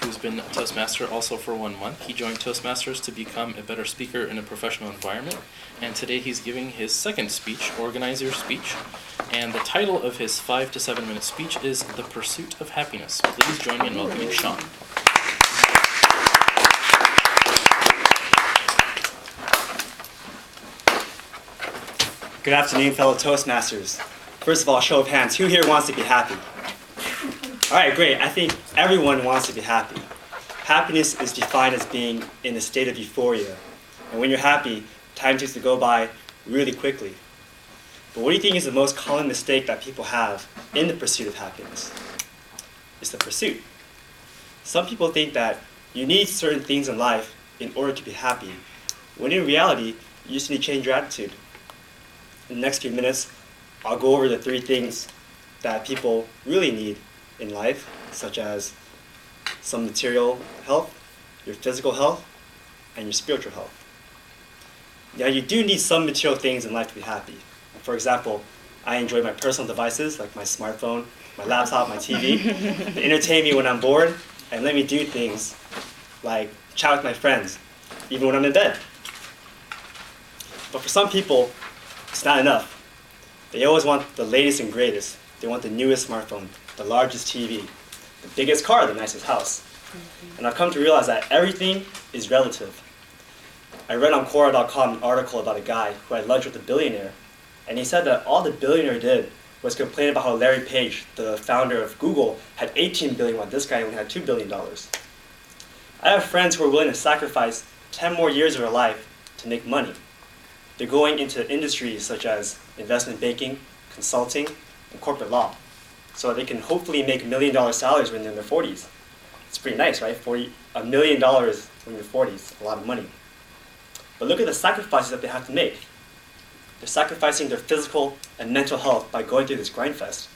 who's been a Toastmaster also for 1 month. He joined Toastmasters to become a better speaker in a professional environment, and today he's giving his second speech, Organizer Speech, and the title of his 5 to 7 minute speech is The Pursuit of Happiness. Please join me in welcoming Sean. Good afternoon, fellow Toastmasters. First of all, show of hands, who here wants to be happy? All right, great. I think everyone wants to be happy. Happiness is defined as being in a state of euphoria. And when you're happy, time seems to go by really quickly. But what do you think is the most common mistake that people have in the pursuit of happiness? It's the pursuit. Some people think that you need certain things in life in order to be happy, when in reality, you just need to change your attitude. In the next few minutes, I'll go over the 3 things that people really need in life, such as some material health, your physical health, and your spiritual health. Now, you do need some material things in life to be happy. For example, I enjoy my personal devices, like my smartphone, my laptop, my TV. They entertain me when I'm bored and let me do things like chat with my friends, even when I'm in bed. But for some people, it's not enough. They always want the latest and greatest. They want the newest smartphone, the largest TV, the biggest car, the nicest house. And I've come to realize that everything is relative. I read on Quora.com an article about a guy who had lunch with a billionaire, and he said that all the billionaire did was complain about how Larry Page, the founder of Google, had $18 billion while this guy only had $2 billion. I have friends who are willing to sacrifice 10 more years of their life to make money. They're going into industries such as investment banking, consulting, and corporate law, so they can hopefully make $1 million salaries when they're in their 40s. It's pretty nice, right? $1 million when you're 40s, a lot of money. But look at the sacrifices that they have to make. They're sacrificing their physical and mental health by going through this grind fest.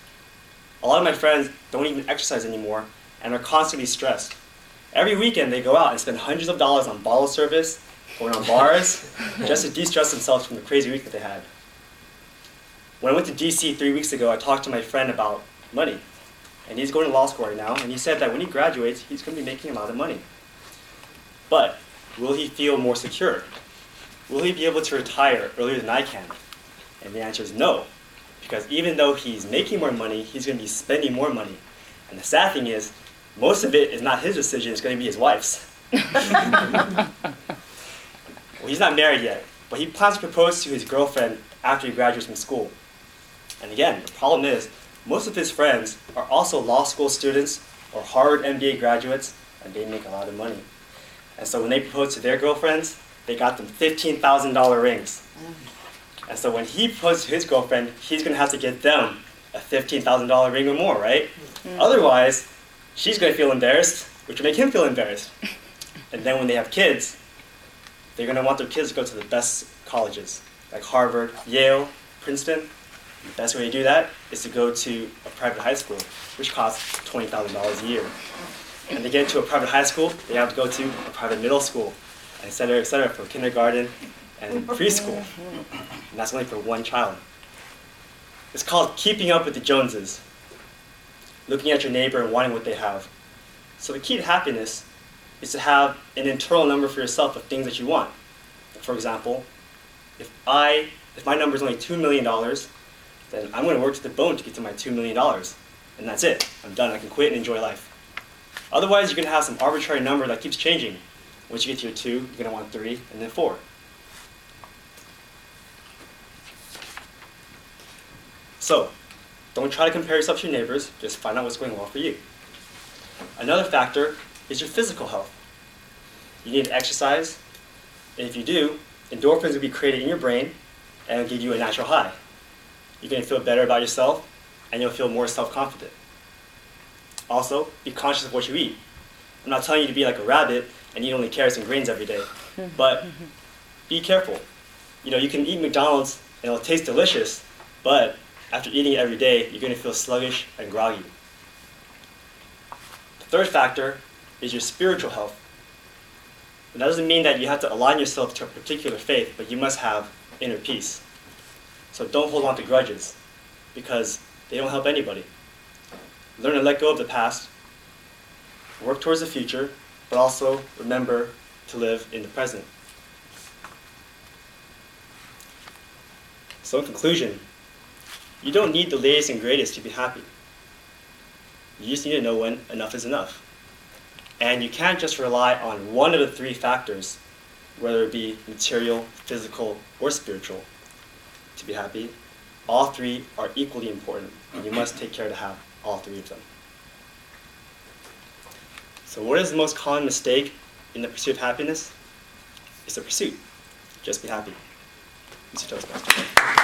A lot of my friends don't even exercise anymore and are constantly stressed. Every weekend they go out and spend hundreds of dollars on bottle service, going on bars, just to de-stress themselves from the crazy week that they had. When I went to DC 3 weeks ago, I talked to my friend about money. And he's going to law school right now, and he said that when he graduates, he's going to be making a lot of money. But will he feel more secure? Will he be able to retire earlier than I can? And the answer is no, because even though he's making more money, he's going to be spending more money. And the sad thing is, most of it is not his decision, it's going to be his wife's. Well, he's not married yet, but he plans to propose to his girlfriend after he graduates from school. And again, the problem is, most of his friends are also law school students or Harvard MBA graduates, and they make a lot of money. And so when they propose to their girlfriends, they got them $15,000 rings. And so when he proposes to his girlfriend, he's going to have to get them a $15,000 ring or more, right? Otherwise, she's going to feel embarrassed, which will make him feel embarrassed. And then when they have kids, they're going to want their kids to go to the best colleges, like Harvard, Yale, Princeton. And the best way to do that is to go to a private high school, which costs $20,000 a year. And to get into a private high school, they have to go to a private middle school, et cetera, for kindergarten and preschool. And that's only for one child. It's called keeping up with the Joneses, looking at your neighbor and wanting what they have. So the key to happiness is to have an internal number for yourself of things that you want. For example, if my number is only $2 million, then I'm going to work to the bone to get to my $2 million. And that's it. I'm done. I can quit and enjoy life. Otherwise, you're going to have some arbitrary number that keeps changing. Once you get to your 2, you're going to want 3, and then 4. So, don't try to compare yourself to your neighbors. Just find out what's going well for you. Another factor is your physical health. You need to exercise, and if you do, endorphins will be created in your brain and it'll give you a natural high. You're going to feel better about yourself, and you'll feel more self-confident. Also, be conscious of what you eat. I'm not telling you to be like a rabbit and eat only carrots and grains every day, but be careful. You can eat McDonald's and it'll taste delicious, but after eating it every day, you're going to feel sluggish and groggy. The third factor is your spiritual health. And that doesn't mean that you have to align yourself to a particular faith, but you must have inner peace. So don't hold on to grudges, because they don't help anybody. Learn to let go of the past. work towards the future, but also remember to live in the present. So in conclusion, you don't need the latest and greatest to be happy. You just need to know when enough is enough. And you can't just rely on one of the three factors, whether it be material, physical, or spiritual, to be happy. All three are equally important, and you must take care to have all three of them. So what is the most common mistake in the pursuit of happiness? It's a pursuit. Just be happy. Mr. Toastmaster.